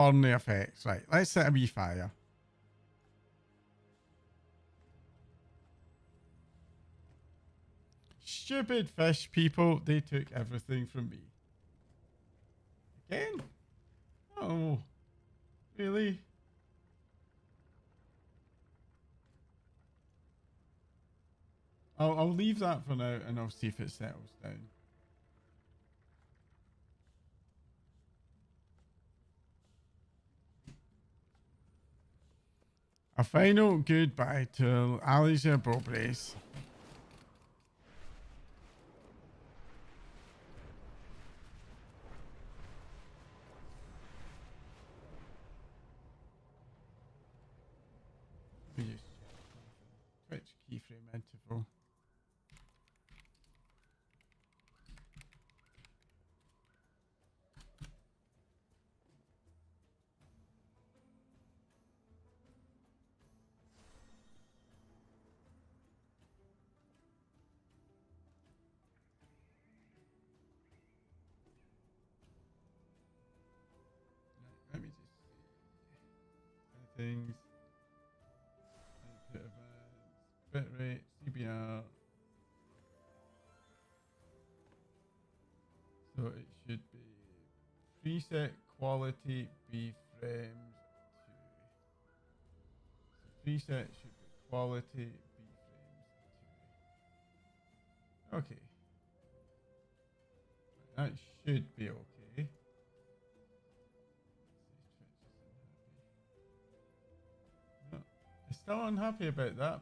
on the effects. Right, let's set a wee fire. Stupid fish people, they took everything from me. Again? Oh, really? I'll leave that for now and I'll see if it settles down. A final goodbye to Alicia Bobres. Twitch keyframe interval. Let me just see things. Bitrate, CBR. So it should be preset quality B frames 2. So preset should be quality B frames 2. Okay. That should be okay. No, I'm still unhappy about that.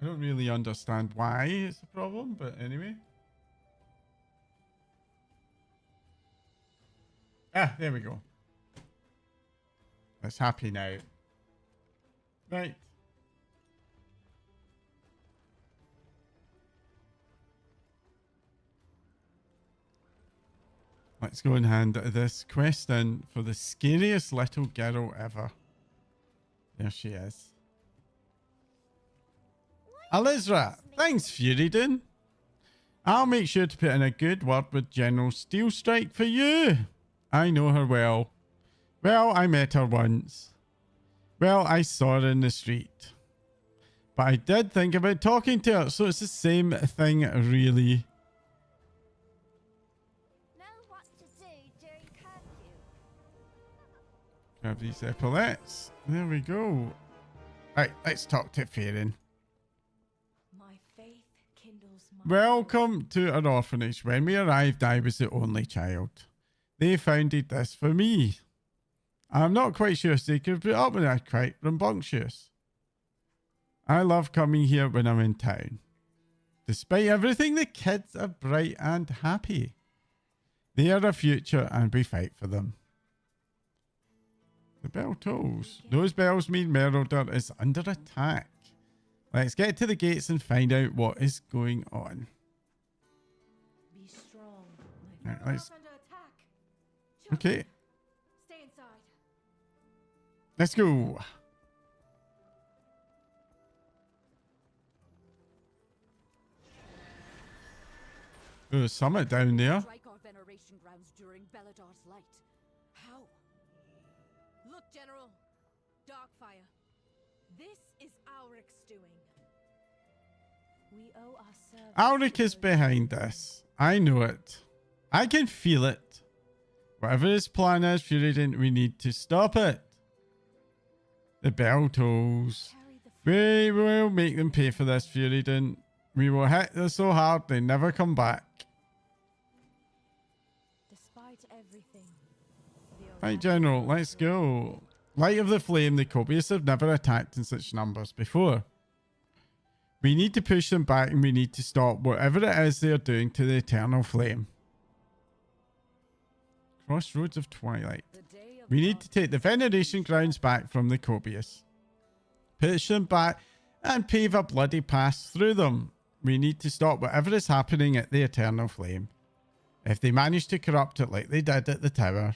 I don't really understand why it's a problem, but anyway. Ah, there we go. It's happy now. Right. Let's go and hand this quest in for the scariest little girl ever. There she is. Alizra, thanks, Furyden. I'll make sure to put in a good word with General Steelstrike for you. I know her well. Well, I met her once. Well, I saw her in the street. But I did think about talking to her, so it's the same thing, really. Know what to do during curfew. Grab these epaulets. There we go. Right, let's talk to Farron. Welcome to an orphanage. When we arrived, I was the only child. They founded this for me. I'm not quite sure if they could put up with that, quite rambunctious. I love coming here when I'm in town. Despite everything, the kids are bright and happy. They are a future and we fight for them. The bell tolls. Those bells mean Merelder is under attack. Let's get to the gates and find out what is going on. Be strong. Right, let's... Under attack. Okay. Stay inside. Let's go. There's a summit down there. Strike our veneration grounds during Beladar's light. How? Look, General. Darkfire. This is Auric's doing. We owe our service. Auric is behind this. I know it. I can feel it. Whatever his plan is, Furyden, we need to stop it. The bell tolls. We will make them pay for this, Furyden. We will hit them so hard they never come back. Despite everything. Right, General, let's go. Light of the Flame, the Cobius have never attacked in such numbers before. We need to push them back and we need to stop whatever it is they're doing to the Eternal Flame. Crossroads of Twilight. We need to take the veneration grounds back from the Cobius. Push them back and pave a bloody pass through them. We need to stop whatever is happening at the Eternal Flame. If they manage to corrupt it like they did at the tower,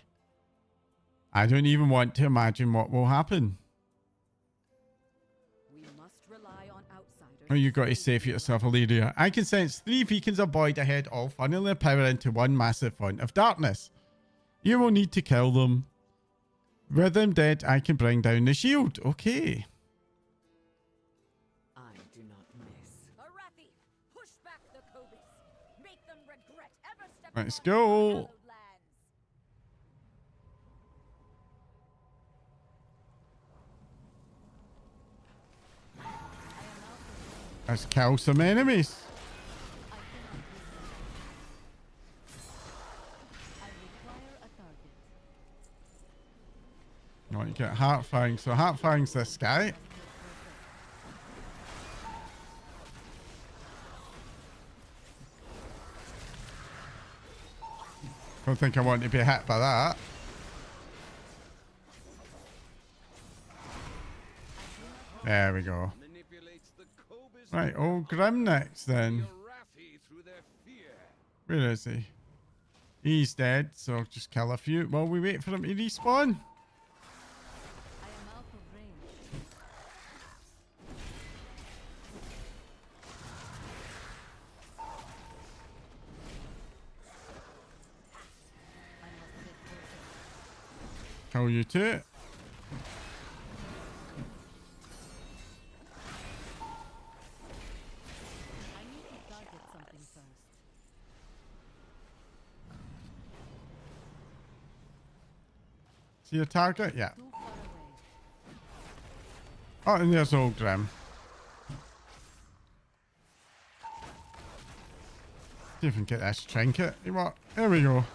I don't even want to imagine what will happen. We must rely on outsiders. Oh, you got to save yourself, Illyria. I can sense 3 beacons of void ahead, all funneling their power into one massive font of darkness. You will need to kill them. With them dead, I can bring down the shield. Okay. I do not miss. Arathi, push back the Kobis. Make them regret ever stepping Let's onto our go. hallowed lands. Let's kill some enemies. You want to get Heartfang. So Heartfang's this guy. Don't think I want to be hit by that. There we go. Right, old Grim next then. Where is he? He's dead, so I'll just kill a few while we wait for him to respawn. Kill you too. See your target? Yeah. Oh, and there's old Grim. See if we can get this trinket. You what? There we go.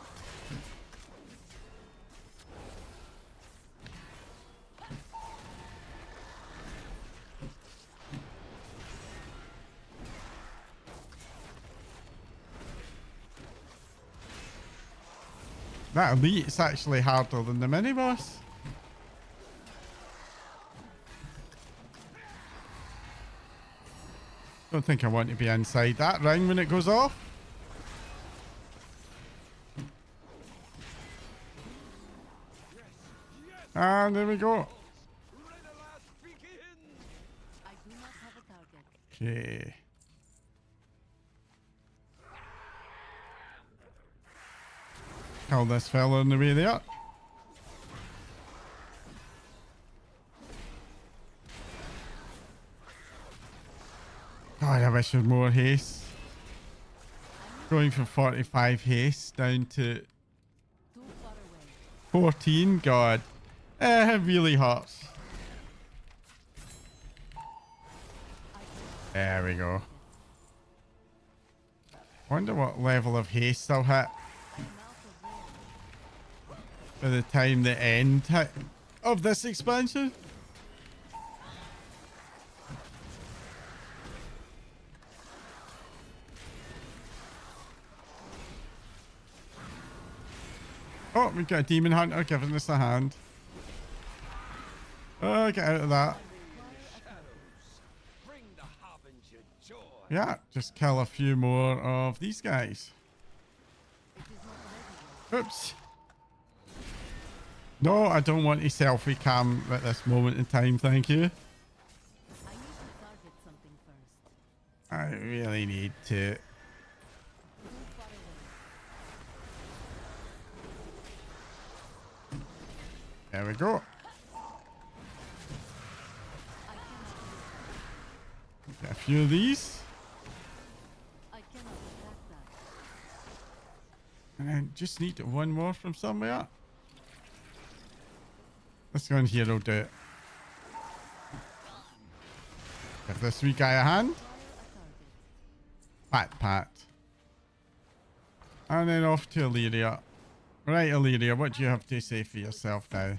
That elite is actually harder than the mini boss. Don't think I want to be inside that ring when it goes off. And there we go. Okay. Kill this fella on the way there. God, I wish there was more haste. Going from 45 haste down to 14. God, it really hurts. There we go. Wonder what level of haste I'll hit by the time the end of this expansion. Oh, we've got a demon hunter giving us a hand. Oh, get out of that. Yeah, just kill a few more of these guys. Oops. No, I don't want a selfie cam at this moment in time, thank you. I really need to. There we go. Get a few of these. And I just need one more from somewhere. This one here will do it. Give this wee guy a hand. Pat, pat. And then off to Illyria. Right, Illyria, what do you have to say for yourself now?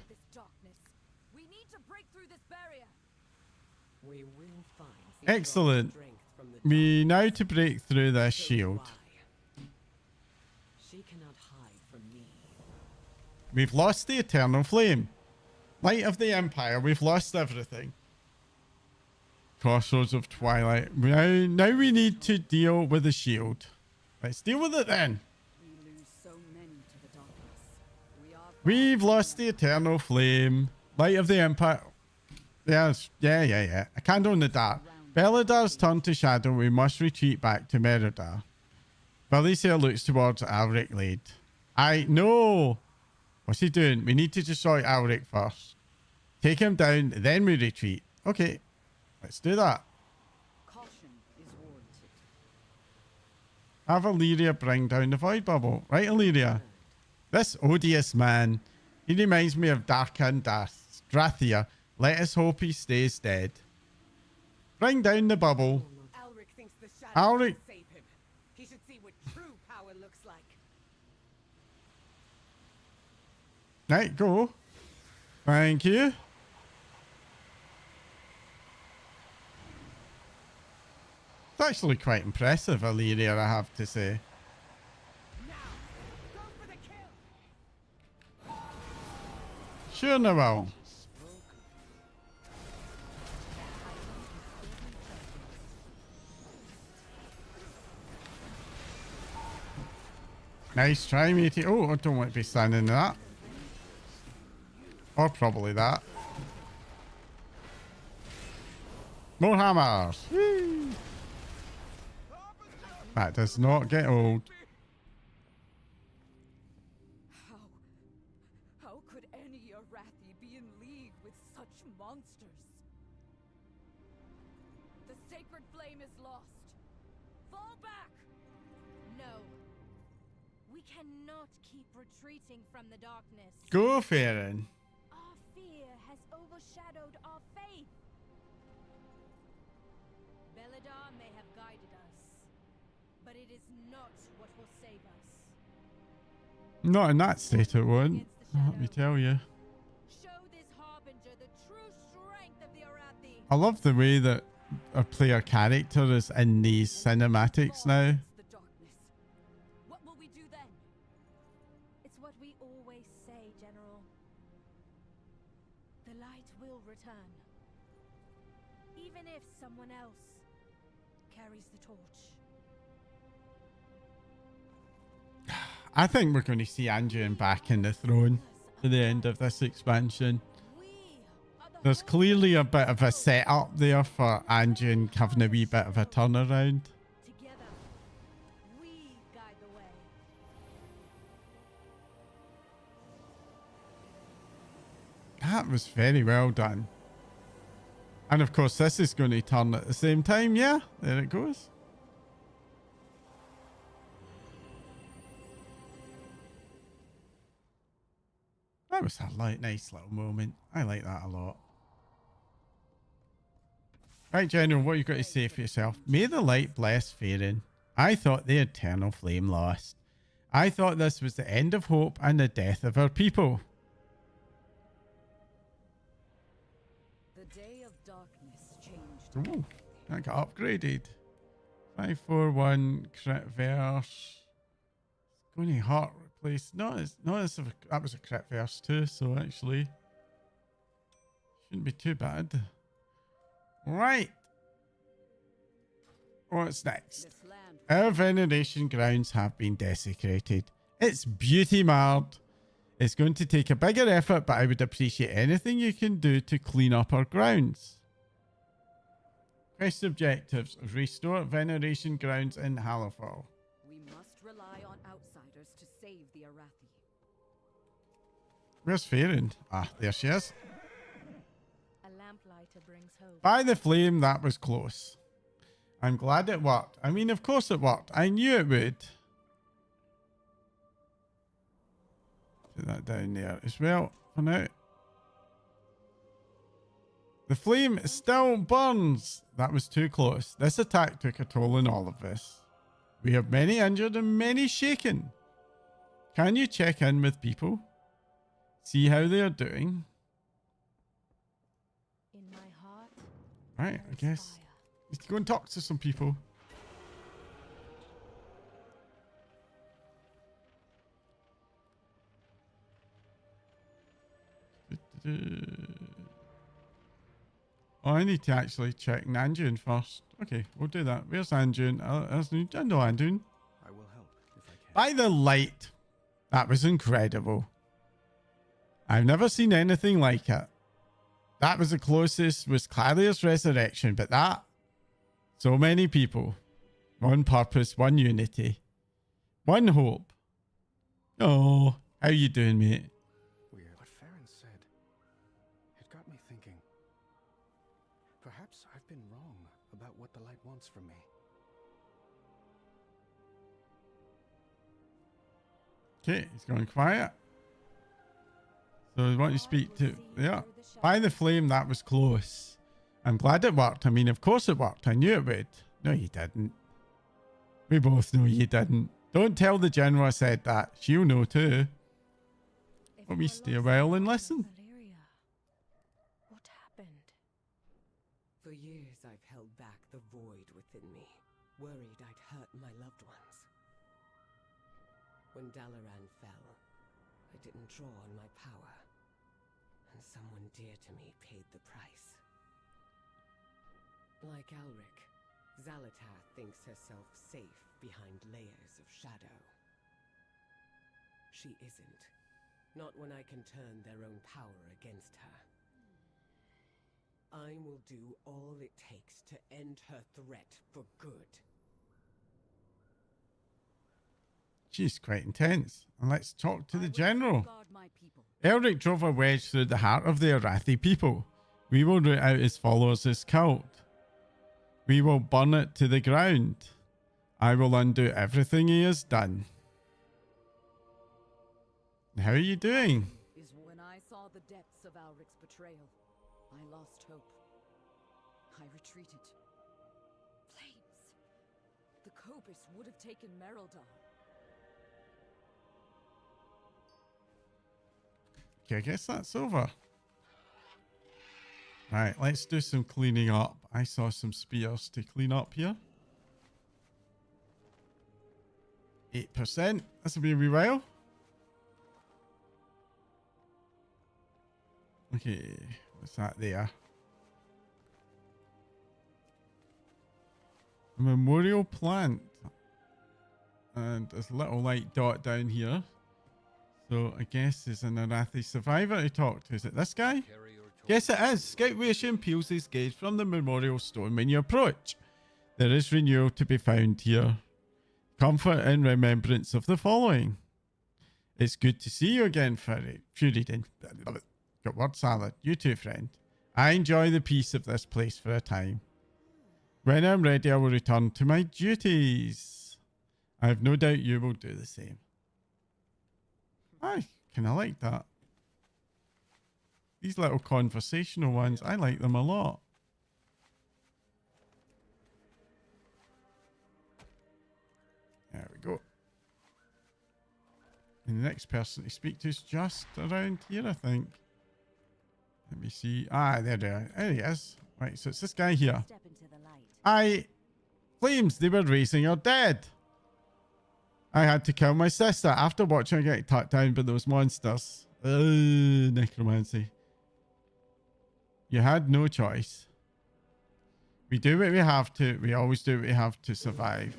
We need to break through this barrier. We will find Excellent. strength from the We now to break through this shield. She cannot hide from me. We've lost the eternal flame. Light of the Empire, we've lost everything. Crossroads of Twilight. Now we need to deal with the shield. Let's deal with it then. We lose so many to the darkness. We've lost the eternal flame. Light of the Empire. Yes, yeah. A candle in the dark. Beladar's turned to shadow. We must retreat back to Meridar. Valicia looks towards Alric Glade. I know. What's he doing? We need to destroy Alric first. Take him down, then we retreat. Okay, let's do that. Caution is warranted. Have Illyria bring down the void bubble. Right, Illyria? This odious man. He reminds me of Darkan Drathia. Let us hope he stays dead. Bring down the bubble. Alric thinks the shadow Alric. will save him. He should see what true power looks like. Right, go. Thank you. It's actually quite impressive, Illyria, I have to say. Now, go for the kill. Sure, Noel. Nice try, matey. Oh, I don't want to be standing in that. Or probably that. More hammers. Whee! That does not get old. How could any Arathi be in league with such monsters? The sacred flame is lost. Fall back! No. We cannot keep retreating from the darkness. Go, Farron. Our fear has overshadowed our faith. Belladar may have guided us, but it is not what will save us. Not in that state it won't. Let me tell you. Show this harbinger the true strength of the Arathi. I love the way that a player character is in these cinematics now. The darkness. What will we do then? It's what we always say, General. The light will return. Even if someone else carries the torch. I think we're going to see Anduin back in the throne to the end of this expansion. We are the There's hope clearly a of bit the of a world. setup there for Anduin having a wee bit of a turnaround. Together, we guide the way. That was very well done. And of course, this is going to turn at the same time. Yeah, there it goes. That was a nice little moment. I like that a lot. Right, General, what you got to say for yourself? May the light bless Farron. I thought the eternal flame lost. I thought this was the end of hope and the death of our people. The day of darkness changed. Ooh, that got upgraded. 541 crit verse. Going to heart replace. That was a crit verse too, so actually shouldn't be too bad. Right. What's next? This land Our veneration grounds have been desecrated. It's beauty marred. It's going to take a bigger effort, but I would appreciate anything you can do to clean up our grounds. Quest objectives. Restore veneration grounds in Hallowfall. we must rely on outsiders to save the Arathi. Where's Farron? Ah, there she is. A lamplighter brings hope. By the flame, that was close. I'm glad it worked. I mean, of course it worked. I knew it would. Put that down there as well for now. The flame still burns. That was too close. This attack took a toll on all of us. We have many injured and many shaken. Can you check in with people? See how they are doing? In my heart, Right, I there is guess. fire. Need to go and talk to some people. Oh, I need to actually check Anduin first. Okay, we'll do that. Where's Anduin? I know Anduin. I will help if I can. By the light. That was incredible. I've never seen anything like it. That was the closest was Claria's resurrection, but that, so many people, one purpose, one unity, one hope. Oh, how you doing, mate? got me thinking. Perhaps I've been wrong about what the light wants from me. Okay, he's going quiet. So I want you to speak to... Yeah. By the flame, that was close. I'm glad it worked. I mean, of course it worked. I knew it would. No, you didn't. We both know you didn't. Don't tell the general I said that. She'll know too. Let me stay a while and listen. What happened? For years I've held back the void within me, worried I'd hurt my loved ones. When Dalaran fell, I didn't draw on my power, and someone dear to me paid the price. Like Alric, Xal'atath thinks herself safe behind layers of shadow. She isn't. Not when I can turn their own power against her. I will do all it takes to end her threat for good. She's quite intense. And let's talk to the general. Guard my people. Elric drove a wedge through the heart of the Arathi people. We will root out his followers, his cult. We will burn it to the ground. I will undo everything he has done. How are you doing? Is when I saw the depths of Alric's betrayal, I lost hope. I retreated. Flames! The Cobus would have taken Merildar. Okay, I guess that's over. Right, let's do some cleaning up. I saw some spears to clean up here. 8%. This will be a wee while. Okay, what's that there? A memorial plant. And there's a little light dot down here. So I guess there's an Arathi survivor to talk to. Is it this guy? Yes, it is. Scout Ration peels his gaze from the memorial stone when you approach. There is renewal to be found here. Comfort in remembrance of the following. It's good to see you again, Fury. Got word salad. You too, friend. I enjoy the peace of this place for a time. When I'm ready, I will return to my duties. I have no doubt you will do the same. I kind of like that. These little conversational ones, I like them a lot. There we go. And the next person to speak to is just around here, I think. Let me see. Ah, there they are. There he is. Right, so it's this guy here. Step into the light. Flames, they were raising her dead. I had to kill my sister after watching her get tucked down by those monsters. Necromancy. You had no choice. We do what we have to. We always do what we have to survive.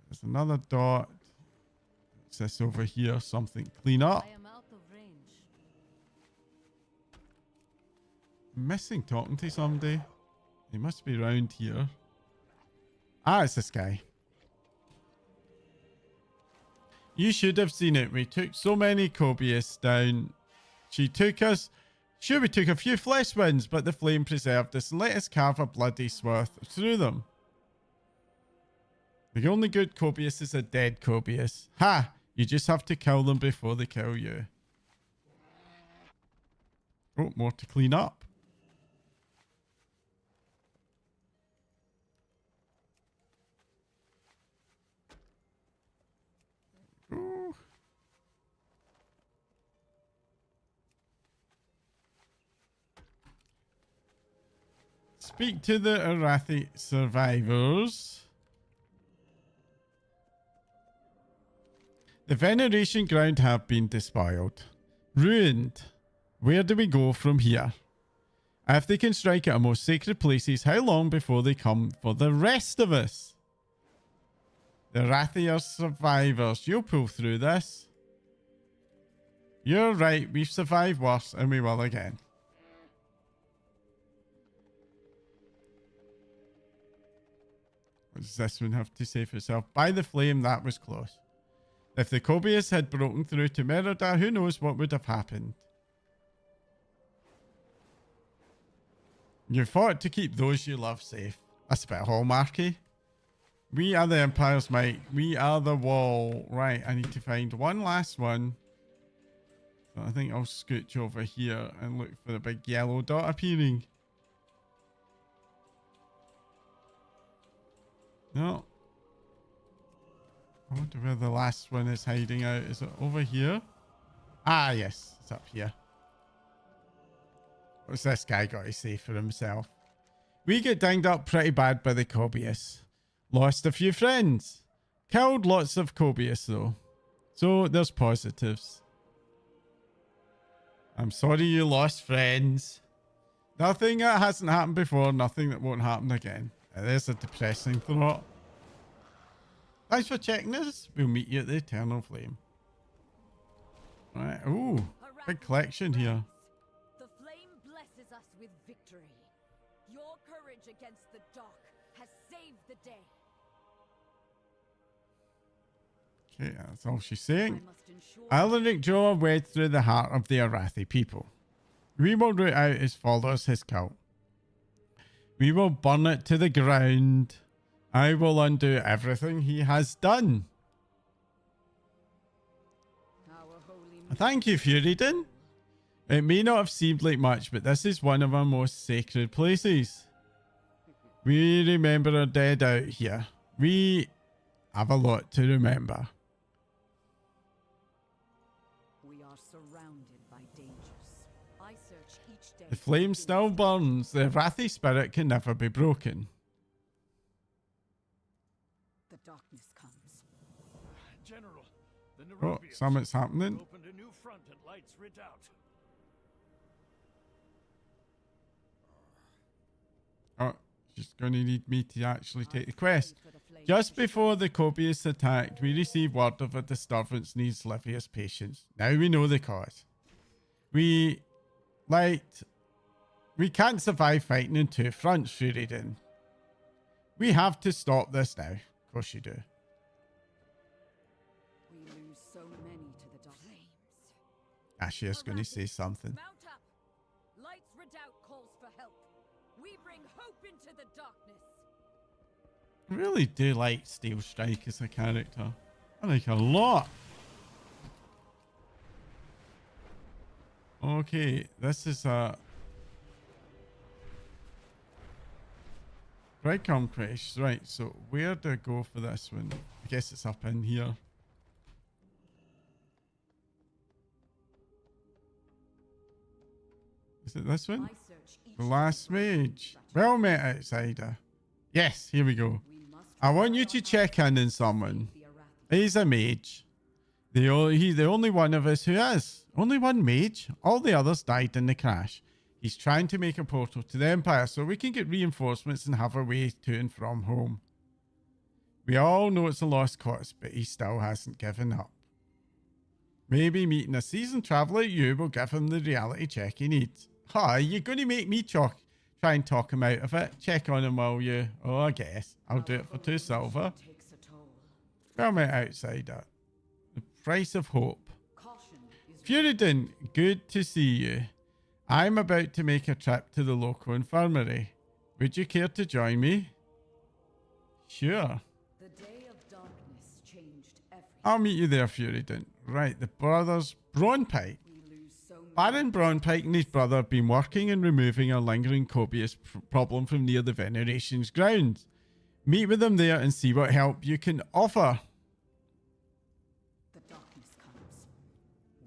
There's another dot. What's this over here? Something clean up. I am out of range. Missing talking to somebody. He must be around here. Ah, it's this guy. You should have seen it. We took so many Cobius down. She took us. Sure, we took a few flesh wounds, but the flame preserved us and let us carve a bloody swath through them. The only good Cobius is a dead Cobius. Ha! You just have to kill them before they kill you. Oh, more to clean up. Ooh. Speak to the Arathi survivors. The veneration ground have been despoiled. Ruined. Where do we go from here? If they can strike at our most sacred places, how long before they come for the rest of us? The Arathi are survivors. You'll pull through this. You're right. We've survived worse and we will again. What does this one have to say for itself? By the flame, that was close. If the Cobius had broken through to Merodar, who knows what would have happened? You fought to keep those you love safe. That's a bit hallmarky. We are the Empire's might. We are the wall. Right, I need to find one last one. So I think I'll scooch over here and look for the big yellow dot appearing. No. I wonder where the last one is hiding out. Is it over here? Ah, yes. It's up here. What's this guy got to say for himself? We get dinged up pretty bad by the Cobius. Lost a few friends. Killed lots of Cobius though. So there's positives. I'm sorry you lost friends. Nothing that hasn't happened before. Nothing that won't happen again. There's a depressing thought. Thanks for checking this. We'll meet you at the Eternal Flame. Right. Ooh, big collection here. The flame blesses us with victory. Your courage against the dark has saved the day. Okay, that's all she's saying. I must ensure Alaric drew a wedge through the heart of the Arathi people. We will root out his followers, his cult. We will burn it to the ground. I will undo everything he has done. our holy Thank you, Furyden. It may not have seemed like much, but this is one of our most sacred places. We remember our dead out here. We have a lot to remember. We are surrounded by dangers. I search each day. The flame still burns. The Arathi spirit can never be broken. The darkness comes. General, the Oh, Nerobians something's happening. opened a new front at Light's Redoubt. Oh, she's going to need me to actually take the quest. Just before the Cobius attacked, we received word of a disturbance needs Livia's patience. Now we know the cause. We can't survive fighting in two fronts, Furyden. We have to stop this now. Of course you do. We lose so many to the dark flames. Ashia's going to say something. Mount up. Light's Redoubt calls for help. We bring hope into the darkness. I really do like Steel Strike as a character. I like her a lot. Okay, this is a breadcrumb crash. Right, so where do I go for this one? I guess it's up in here. Is it this one? I search each The day last for a mage. strategy. Well met, outsider. Yes, here we go. We must I want you rely to on check our in on to save someone. the Arathi. He's a mage. He's the only one of us who is. Only one mage. All the others died in the crash. He's trying to make a portal to the Empire so we can get reinforcements and have our way to and from home. We all know it's a lost cause, but he still hasn't given up. Maybe meeting a seasoned traveller like you will give him the reality check he needs. Hi, you're going to make me try and talk him out of it. Check on him while you... Oh, I guess. I'll do it for 2 silver. Takes a toll. Well met, outsider. The price of hope. Caution is Furyden, good to see you. I'm about to make a trip to the local infirmary. Would you care to join me? Sure. the day of darkness changed everything. I'll meet you there, Furyden. Right, the brothers Braunpike. We lose so many. Baron Braunpike and his brother have been working and removing a lingering Cobius problem from near the Veneration's grounds. Meet with them there and see what help you can offer. The darkness comes.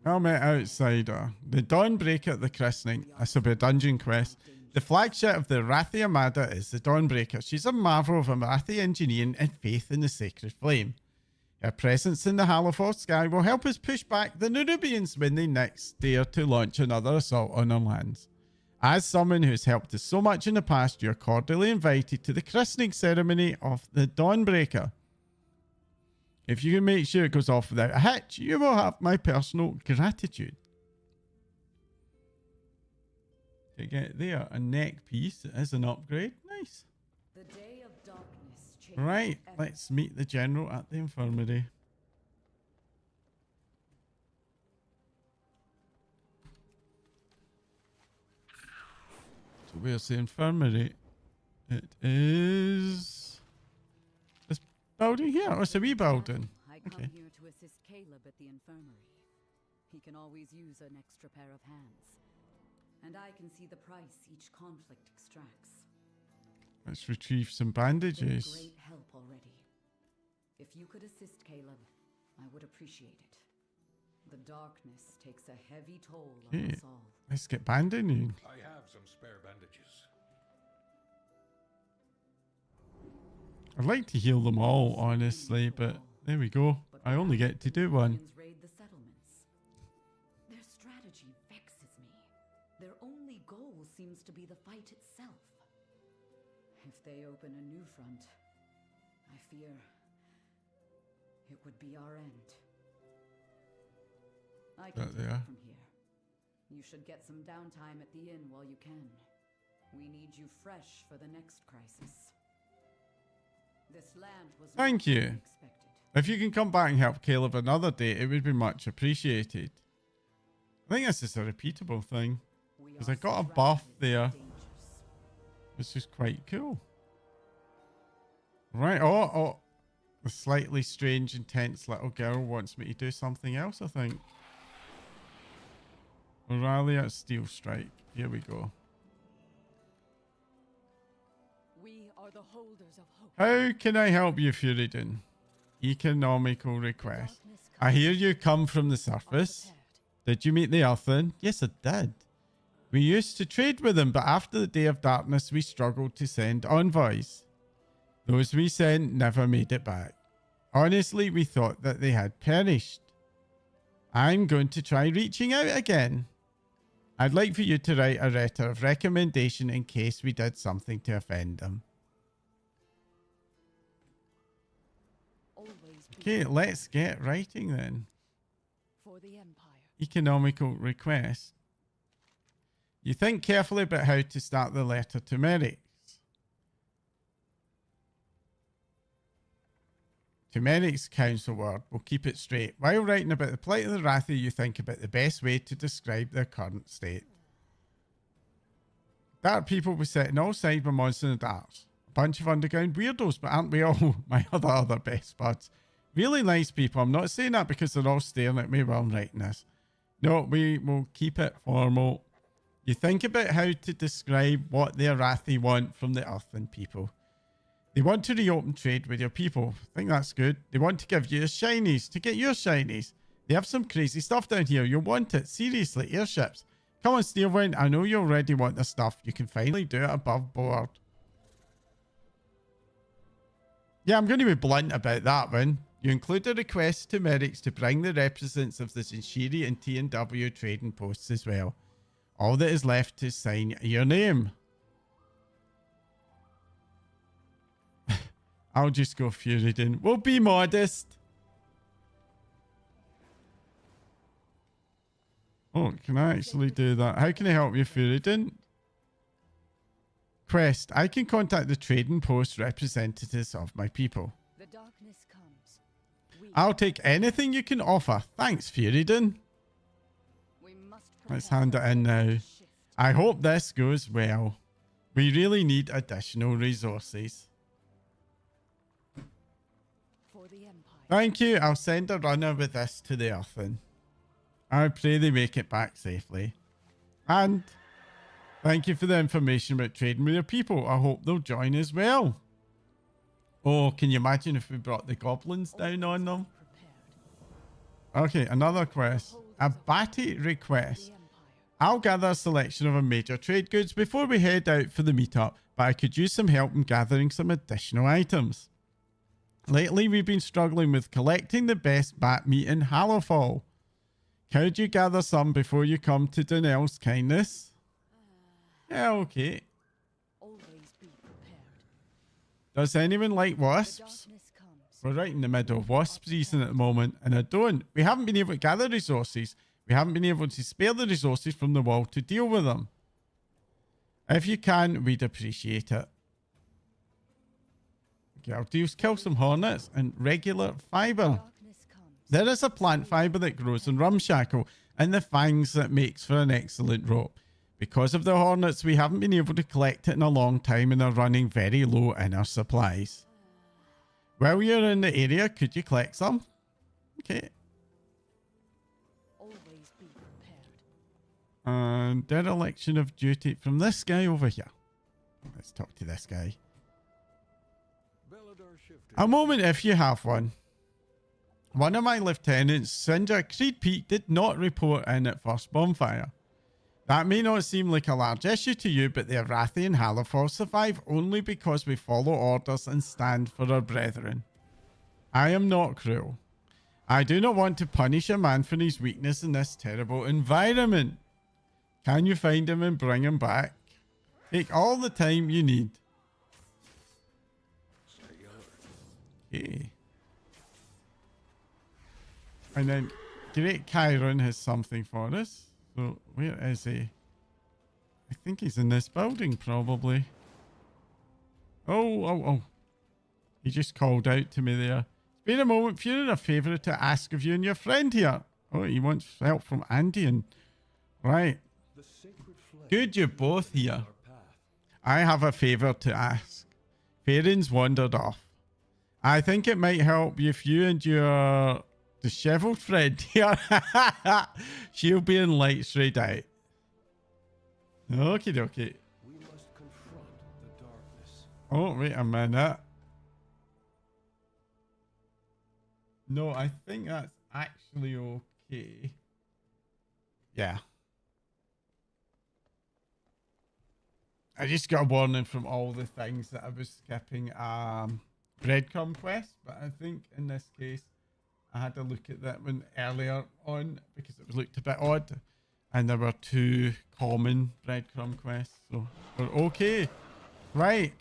Well met, outsider. The Dawnbreaker at the christening. This will be a dungeon quest. The flagship of the Arathi Armada is the Dawnbreaker. She's a marvel of Arathi engineering and faith in the sacred flame. Her presence in the Hallowfall sky will help us push back the Nerubians when they next dare to launch another assault on our lands. As someone who's helped us so much in the past, you're cordially invited to the christening ceremony of the Dawnbreaker. If you can make sure it goes off without a hitch, you will have my personal gratitude. To get there, a neck piece is an upgrade. Nice. The day of darkness changed Right, everything. let's meet the general at the infirmary. So where's the infirmary? It is this building here. Oh, it's a wee building. I come Okay. here to assist Caleb at the infirmary. He can always use an extra pair of hands. And I can see the price each conflict extracts. Let's retrieve some Been bandages. great help already. If you could assist Caleb, I would appreciate it. The darkness takes a heavy toll on Okay. us all. Let's get bandaging. I have some spare bandages. I'd like to heal them all, honestly, but there we go. I only get to do one. Barbarians raid the settlements. Their strategy vexes me. Their only goal seems to be the fight itself. If they open a new front, I fear it would be our end. I can take there. it from here. You should get some downtime at the inn while you can. We need you fresh for the next crisis. This land was Thank not you. what we expected. If you can come back and help Caleb another day, it would be much appreciated. I think this is a repeatable thing, We because are I got a buff surrounded there, with dangers. which is quite cool. Right, oh, the slightly strange, intense little girl wants me to do something else, I think. Aurelia Steel Strike. Here we go. We are the holders of hope. How can I help you, Furidin? Economical request. I hear you come from the surface. Did you meet the Earthen? Yes, I did. We used to trade with them, but after the Day of Darkness, we struggled to send envoys. Those we sent never made it back. Honestly, we thought that they had perished. I'm going to try reaching out again. I'd like for you to write a letter of recommendation in case we did something to offend them. Always be Okay, let's get writing then. for the Empire. Economical request. You think carefully about how to start the letter to Merrick's. To Merrick's council word, we'll keep it straight. While writing about the plight of the Rathi, you think about the best way to describe their current state. Dark people were set in all sides by monsters and darks. A bunch of underground weirdos, but aren't we all? My other best buds. Really nice people. I'm not saying that because they're all staring at me while I'm writing this. No, we will keep it formal. You think about how to describe what the Arathi want from the Earthen people. They want to reopen trade with your people. I think that's good. They want to give you your shinies, to get your shinies. They have some crazy stuff down here. You'll want it. Seriously, airships. Come on, Steelwind. I know you already want the stuff. You can finally do it above board. Yeah, I'm going to be blunt about that one. You include a request to Merrick's to bring the representatives of the Zinshiri and TWW trading posts as well. All that is left is sign your name. I'll just go Furidin. We'll be modest. Oh, can I actually do that? How can I help you, Furidin? Quest. I can contact the trading post representatives of my people. The darkness comes. We I'll take anything you can offer. Thanks, Furidin. must Let's prepare hand it in for the now. shift. I hope this goes well. We really need additional resources. For the Empire. Thank you. I'll send a runner with this to the Earthen. I pray they make it back safely. And thank you for the information about trading with your people. I hope they'll join as well. Oh, can you imagine if we brought the goblins down on them? Prepared. Okay, another quest. A Batty request. The Empire. I'll gather a selection of our major trade goods before we head out for the meetup, but I could use some help in gathering some additional items. Lately, we've been struggling with collecting the best bat meat in Hallowfall. Could you gather some before you come to Donnell's kindness? Yeah, okay. Always be prepared. Does anyone like The wasps? darkness comes. We're right in the middle of wasp season at the moment, and I don't. We haven't been able to gather resources. We haven't been able to spare the resources from the wall to deal with them. If you can, we'd appreciate it. Okay, I'll kill some hornets and regular fiber. Darkness comes. There is a plant fiber that grows in Rumshackle and the fangs that makes for an excellent rope. Because of the hornets, we haven't been able to collect it in a long time and are running very low in our supplies. While you're in the area, could you collect some? Okay. Always be prepared. And dereliction of duty from this guy over here. Let's talk to this guy. Belladar shifted. A moment if you have one. One of my lieutenants, Sinja Creed Pete, did not report in at first bonfire. That may not seem like a large issue to you, but the Arathi and Hallowfall survive only because we follow orders and stand for our brethren. I am not cruel. I do not want to punish a man for his weakness in this terrible environment. Can you find him and bring him back? Take all the time you need. Okay. And then Great Chiron has something for us. So where is he? I think he's in this building probably. Oh. He just called out to me there. It's been a moment for you and a favour to ask of you and your friend here. Oh, he wants help from Andy and... Right. The sacred flame Good, you're both here. our path. I have a favour to ask. Farin's wandered off. I think it might help if you and your dishevelled friend here. She'll be in lights right out. Okie dokie. We must confront the darkness. Oh, wait a minute. No, I think that's actually okay. Yeah. I just got a warning from all the things that I was skipping. Breadcrumb quest, but I think in this case I had to look at that one earlier on because it was looked a bit odd, and there were 2 common breadcrumb quests, so we're okay. Right,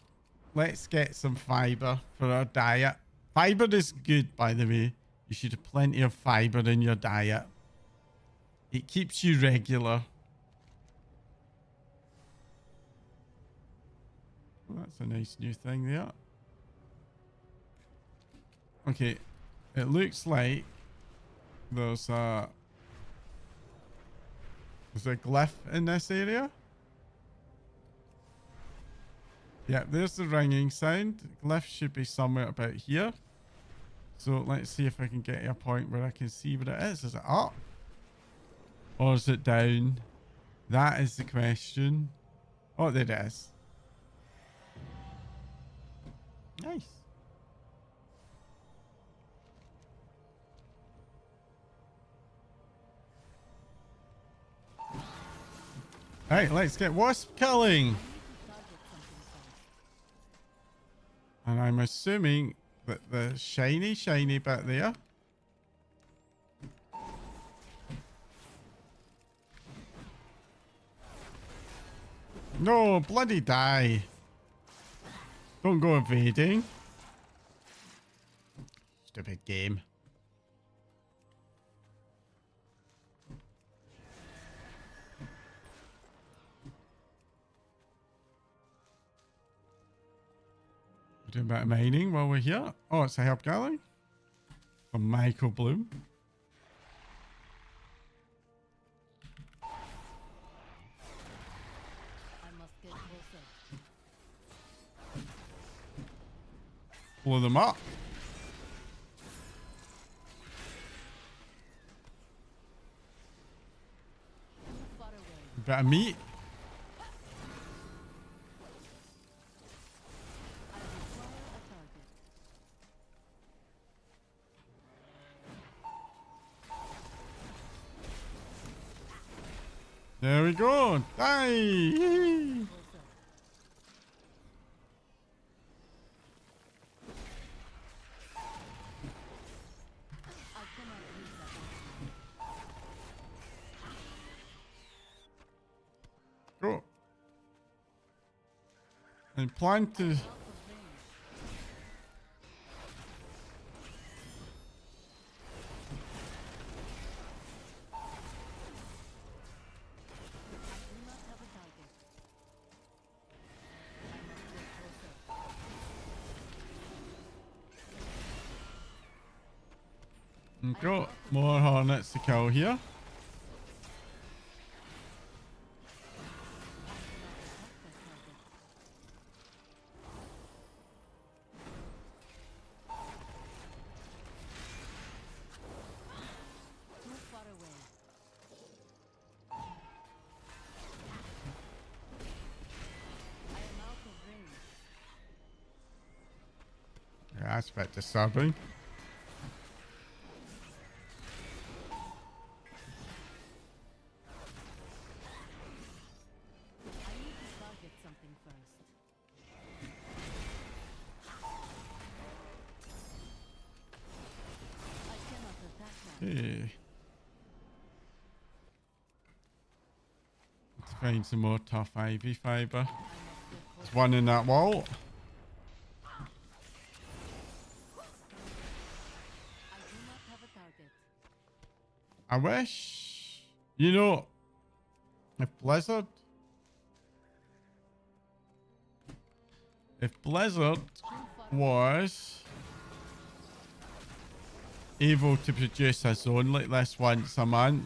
let's get some fiber for our diet. Fiber is good, by the way. You should have plenty of fiber in your diet. It keeps you regular. Oh, that's a nice new thing there. Okay, it looks like there's a glyph in this area. Yeah, there's the ringing sound. Glyph should be somewhere about here. So let's see if I can get to a point where I can see what it is. Is it up? Or is it down? That is the question. Oh, there it is. Nice. Alright, let's get wasp killing. And I'm assuming that the shiny bit there. No, bloody die. Don't go invading. Stupid game. Do a bit of mining while we're here. Oh, it's a help gallery from Michael Bloom. I must get closer. Blow them up. Far away. Bit of meat. I require a target. There we go. Die. Closer. I cannot use that action. Go. And plan to... Out of range. I do not have a target. I must get closer. Go. More hornets to kill here. That's a bit disturbing. I need to target something first. I cannot attack that. Hey. Let's find some more tough ivy fiber. There's one in that wall. I do not have a target. I wish, you know, if Blizzard was able to produce a zone like this once a month,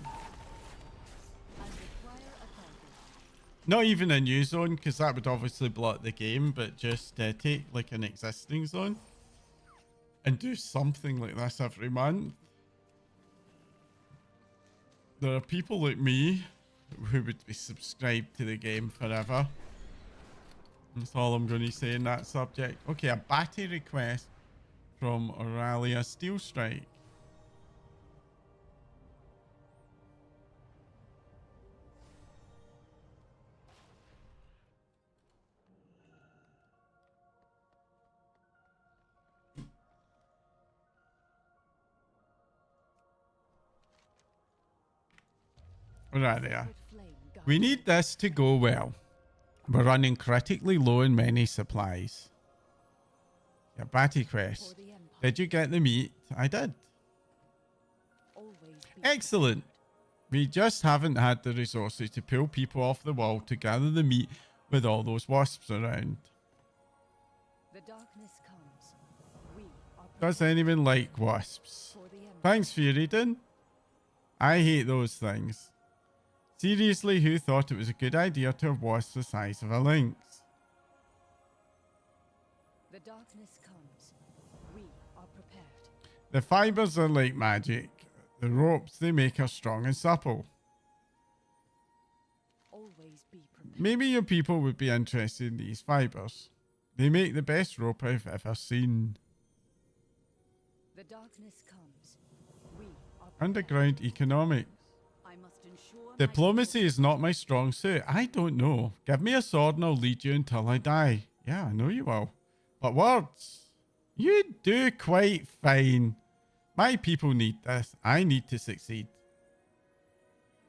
I require a target. not even a new zone, because that would obviously block the game, but just take like an existing zone and do something like this every month. There are people like me who would be subscribed to the game forever. That's all I'm going to say in that subject. Okay, a batty request from Auralia Steel Strike. Right there. Sacred flame guards We need this to go well. We're running critically low in many supplies. Yeah, Batty for Quest. the Empire. Did you get the meat? I did. Always be Excellent. We just haven't had the resources to pull people off the wall to gather the meat with all those wasps around. The darkness comes. We are Does anyone like wasps? for the Empire. Thanks, Furidan. I hate those things. Seriously, who thought it was a good idea to have wasps the size of a lynx? The darkness comes. We are prepared. The fibers are like magic. The ropes they make are strong and supple. Always be prepared. Maybe your people would be interested in these fibers. They make the best rope I've ever seen. The darkness comes. We are prepared. Underground economics. I must ensure my Diplomacy is not my strong suit. I don't know. Give me a sword and I'll lead you until I die. Yeah, I know you will. But words, you do quite fine. My people need this. I need to succeed.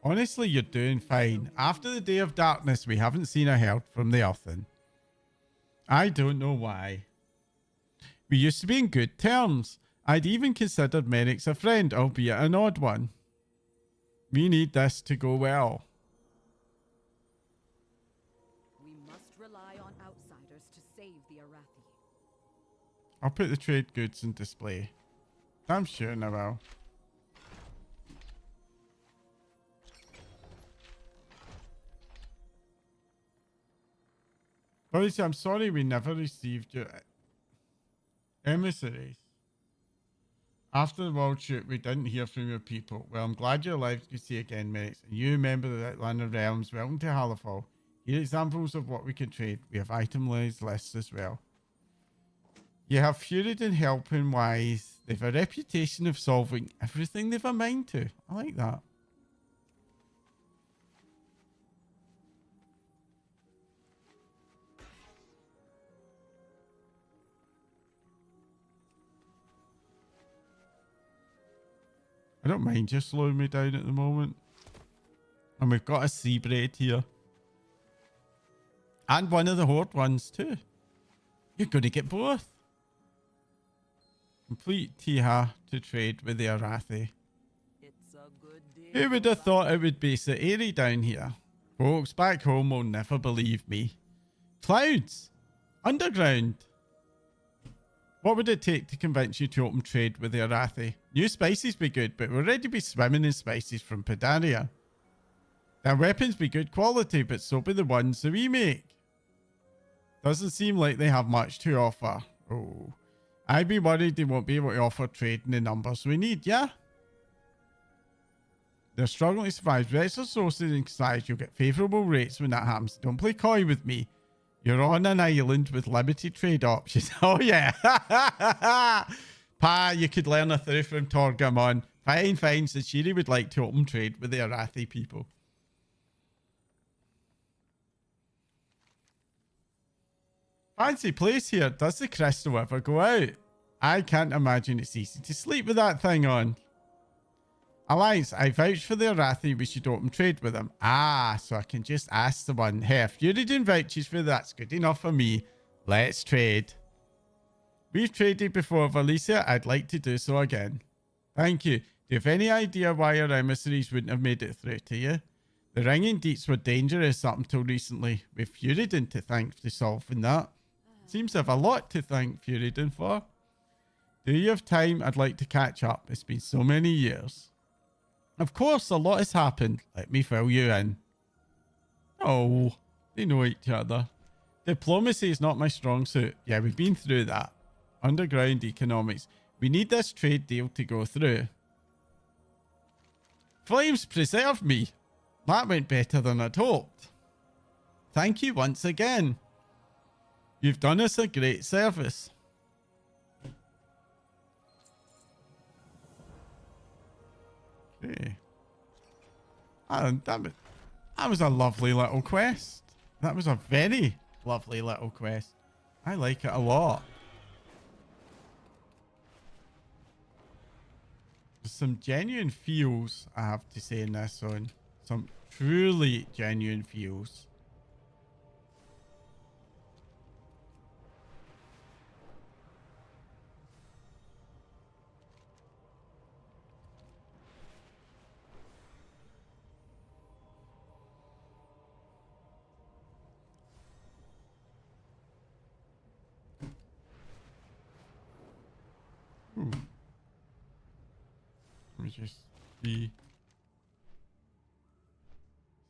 Honestly, you're doing fine. After the Day of Darkness, we haven't seen or heard from the Earthen. I don't know why. We used to be in good terms. I'd even considered Merrick's a friend, albeit an odd one. We need this to go well. We must rely on outsiders to save the Arathi. I'll put the trade goods in display. I'm sure I will. Obviously, I'm sorry we never received your emissaries. After the world shoot, we didn't hear from your people. Well, I'm glad you're alive to see again, mates. And you, member of the Outlander Realms, welcome to Hallowfall. Here are examples of what we can trade. We have item lists as well. You have Furidan helping wise. They've a reputation of solving everything they've a mind to. I like that. I don't mind you slowing me down at the moment. And we've got a sea braid here. And one of the horde ones too. You're going to get both. Complete Tiha to trade with the Arathi. It's a good deal. Who would have thought it would be so airy down here? Folks back home will never believe me. Clouds! Underground! What would it take to convince you to open trade with the Arathi? New spices be good, but we'll already be swimming in spices from Pandaria. Their weapons be good quality, but so be the ones that we make. Doesn't seem like they have much to offer. Oh. I'd be worried they won't be able to offer trade in the numbers we need, yeah? They're struggling to survive. Rest resources in size. You'll get favourable rates when that happens. Don't play coy with me. You're on an island with limited trade options. Oh, yeah. Pa, you could learn a through from Torgamon. Fine, fine. So Shiri would like to open trade with the Arathi people. Fancy place here. Does the crystal ever go out? I can't imagine it's easy to sleep with that thing on. Alliance, I vouch for the Arathi. We should open trade with them. Ah, so I can just ask the one. Hey, if Furidin vouches for that's good enough for me. Let's trade. We've traded before, Valicia. I'd like to do so again. Thank you. Do you have any idea why our emissaries wouldn't have made it through to you? The ringing deets were dangerous up until recently. With Furidin to thank for solving that. Seems to have a lot to thank Furidin for. Do you have time? I'd like to catch up. It's been so many years. Of course, a lot has happened. Let me fill you in. Oh, they know each other. Diplomacy is not my strong suit. Yeah, we've been through that. Underground economics. We need this trade deal to go through. Flames preserve me. That went better than I'd hoped. Thank you once again. You've done us a great service. Okay. That was a lovely little quest. That was a very lovely little quest. I like it a lot. There's some genuine feels, I have to say, in this one. Some truly genuine feels. Let me just see.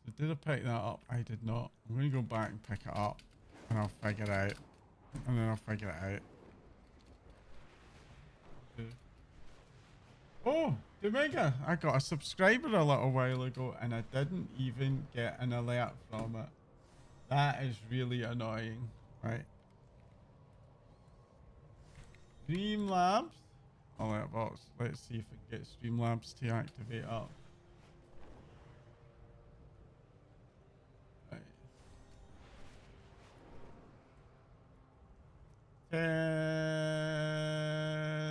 So did I pick that up? I did not. I'm going to go back and pick it up. And I'll figure it out. And then I'll figure it out. Oh, Dominga! I got a subscriber a little while ago and I didn't even get an alert from it. That is really annoying. Right. Streamlabs. Alert box. Let's see if it gets Streamlabs to activate up. Right.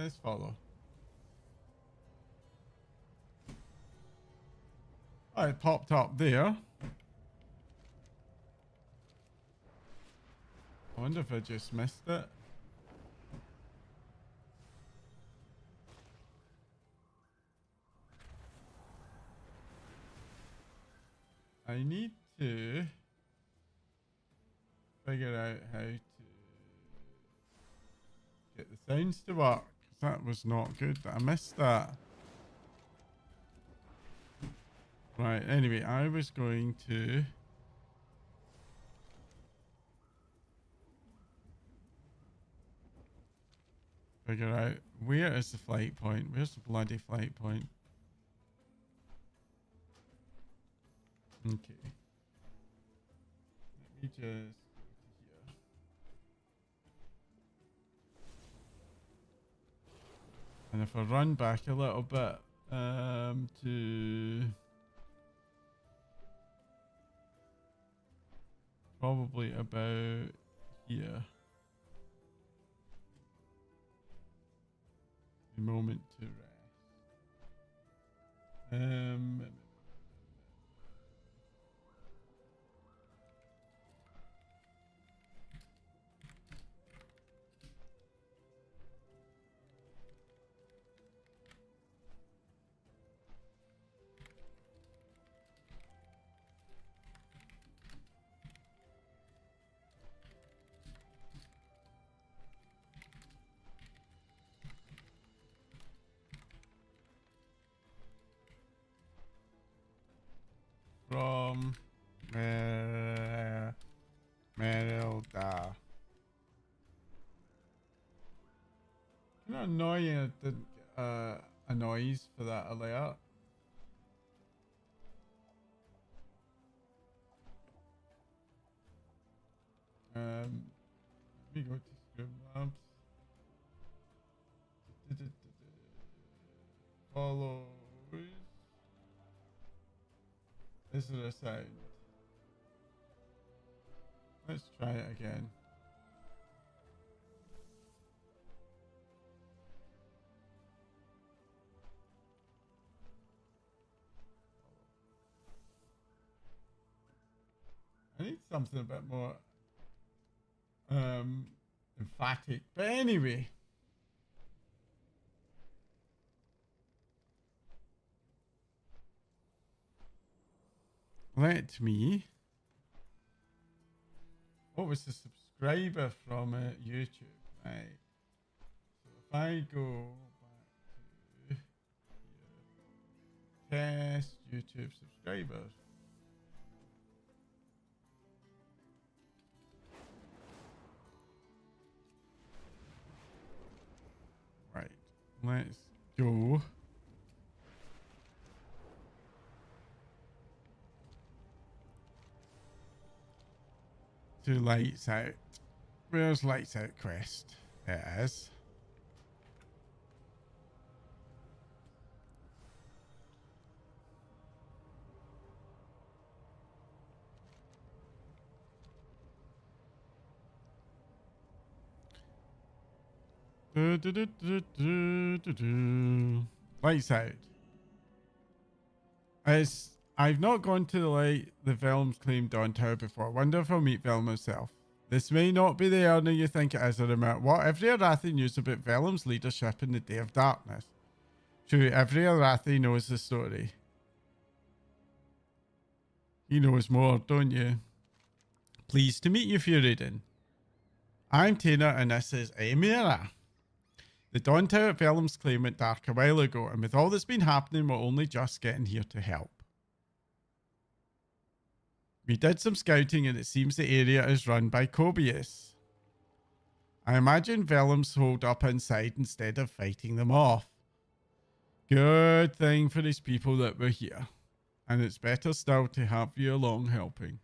Test follow. Oh, it popped up there. I wonder if I just missed it. I need to figure out how to get the sounds to work. That was not good. I missed that. Right, anyway, I was going to figure out where is the flight point. Where's the bloody flight point? Okay. Let me just go to here. And if I run back a little bit to probably about here. A moment to rest. From Merilda. Kind of annoying it didn't get a noise for that alert. We go to Streamlabs. Follows. Is there a sound? Let's try it again. I need something a bit more emphatic. But anyway. Let me. What was the subscriber from YouTube? Right. So if I go back to test YouTube subscribers. Right. Let's go. To Lights Out. Where's Lights Out quest? It is. Lights Out. I've not gone to the film's claimed Dawn Tower before. I wonder if I'll meet Velum himself. This may not be the earner you think it is, or no matter what. Every Arathi knows about Velum's leadership in the Day of Darkness. True, every Arathi knows the story. You knows more, don't you? Pleased to meet you, Furyden. I'm Tainer, and this is Amira. The Dawn Tower at Velum's claim went dark a while ago, and with all that's been happening, we're only just getting here to help. We did some scouting and it seems the area is run by Kobius. I imagine Velum's holed up inside instead of fighting them off. Good thing for these people that we're here. And it's better still to have you along helping.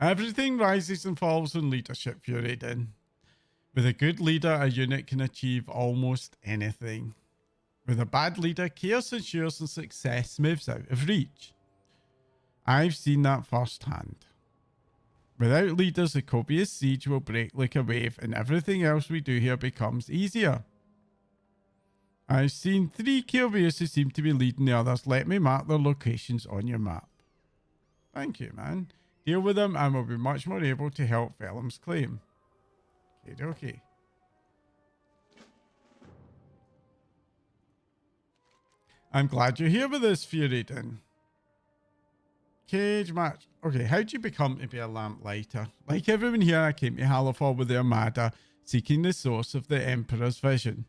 Everything rises and falls on leadership, Furyden. With a good leader, a unit can achieve almost anything. With a bad leader, chaos ensures and success moves out of reach. I've seen that firsthand. Without leaders, the Kobius siege will break like a wave and everything else we do here becomes easier. I've seen 3 Kobius who seem to be leading the others. Let me mark their locations on your map. Thank you, man. Deal with them and we'll be much more able to help Velum's claim. Okay. I'm glad you're here with us, Furyden. Cage match. Okay, how'd you become to be a lamplighter? Like everyone here, I came to Hallowfall with the Armada, seeking the source of the Emperor's vision.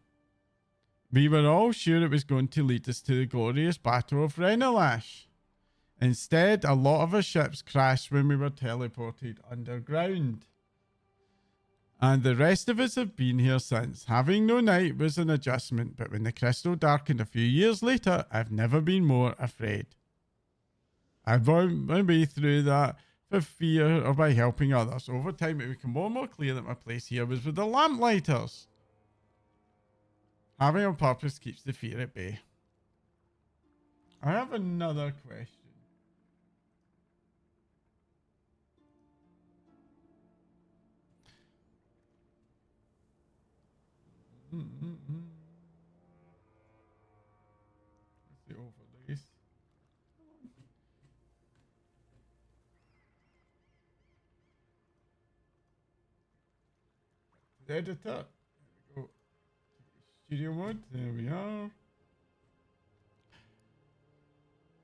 We were all sure it was going to lead us to the glorious Battle of Renalash. Instead, a lot of our ships crashed when we were teleported underground. And the rest of us have been here since. Having no night was an adjustment, but when the crystal darkened a few years later, I've never been more afraid. I've found my way through that for fear or by helping others. Over time, it became more and more clear that my place here was with the lamplighters. Having a purpose keeps the fear at bay. I have another question. Let's see overlays. The editor. There we go. Studio mode. There we are.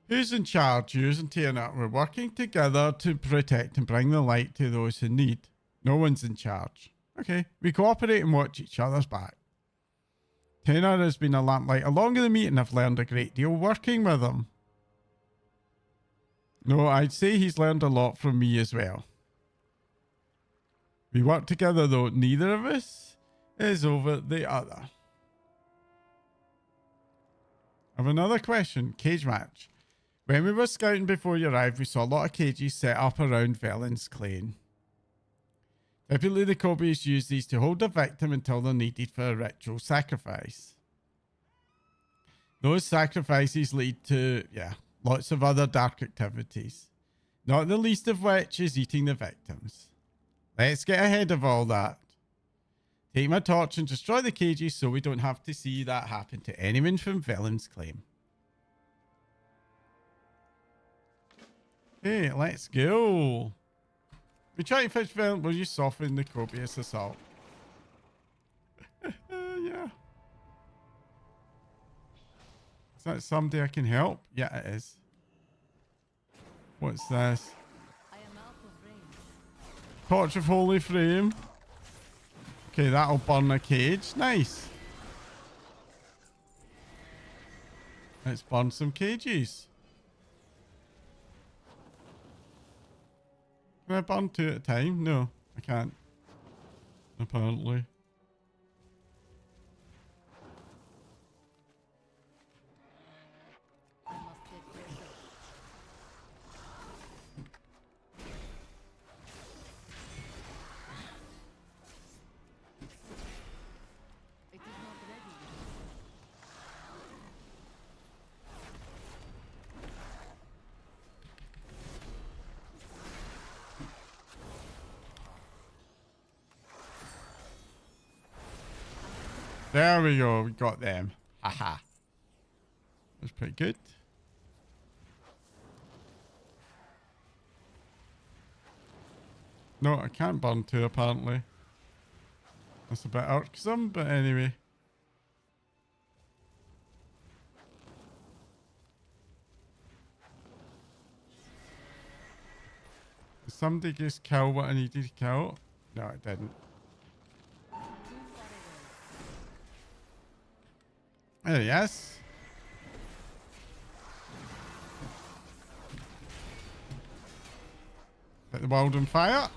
Who's in charge? Yous and Tiana. We're working together to protect and bring the light to those who need. No one's in charge. Okay, we cooperate and watch each other's back. Tainer has been a lamplighter longer than me and I've learned a great deal working with him. No, I'd say he's learned a lot from me as well. We work together though, neither of us is over the other. I have another question. Cage match. When we were scouting before you arrived, we saw a lot of cages set up around Velen's Claim. Typically, the Kobe's use these to hold the victim until they're needed for a ritual sacrifice. Those sacrifices lead to, lots of other dark activities. Not the least of which is eating the victims. Let's get ahead of all that. Take my torch and destroy the cages so we don't have to see that happen to anyone from Velen's Claim. Hey, let's go. We try to fish Velen. Will you soften the copious assault? Yeah. Is that somebody I can help? Yeah, it is. What's this? I am out of range. Torch of Holy Flame. Okay, that'll burn a cage. Nice. Let's burn some cages. Can I burn 2 at a time? No, I can't. Apparently. I must get closer. It is not ready yet. There we go. We got them. Haha. That's pretty good. No, I can't burn 2 apparently. That's a bit irksome, but anyway. Did somebody just kill what I needed to kill? No, it didn't. There he is. Set the world on fire.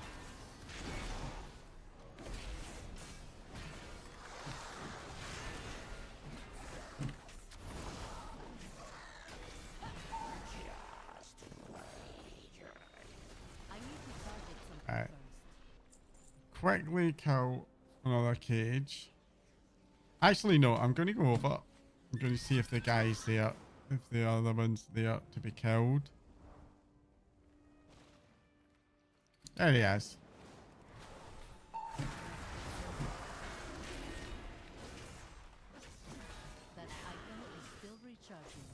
I need to target something Alright. first. Quickly kill another cage. Actually, no, I'm going to go over. I'm going to see if the guy's there. If the other one's there to be killed. There he is. That item is still recharging.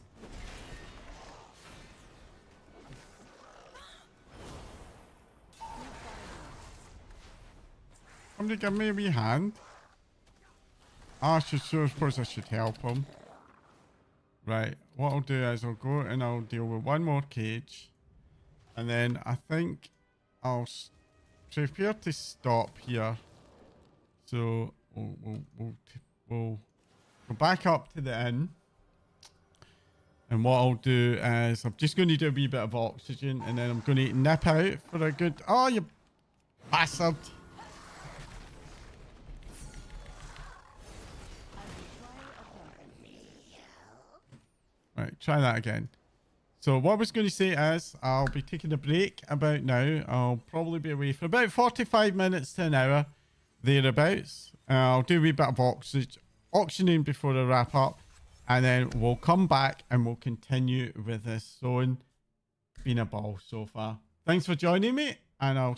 Somebody give me a wee hand. I suppose I should help him. Right, what I'll do is I'll go and I'll deal with one more cage. And then I think I'll prepare to stop here. So we'll go back up to the inn. And what I'll do is I'm just going to do a wee bit of oxygen. And then I'm going to nip out for a good... Oh, you bastard. Right, try that again. So what I was going to say is I'll be taking a break about now. I'll probably be away for about 45 minutes to an hour, thereabouts. I'll do a wee bit of auctioning before I wrap up. And then we'll come back and we'll continue with this zone. Been a ball so far. Thanks for joining me, and I'll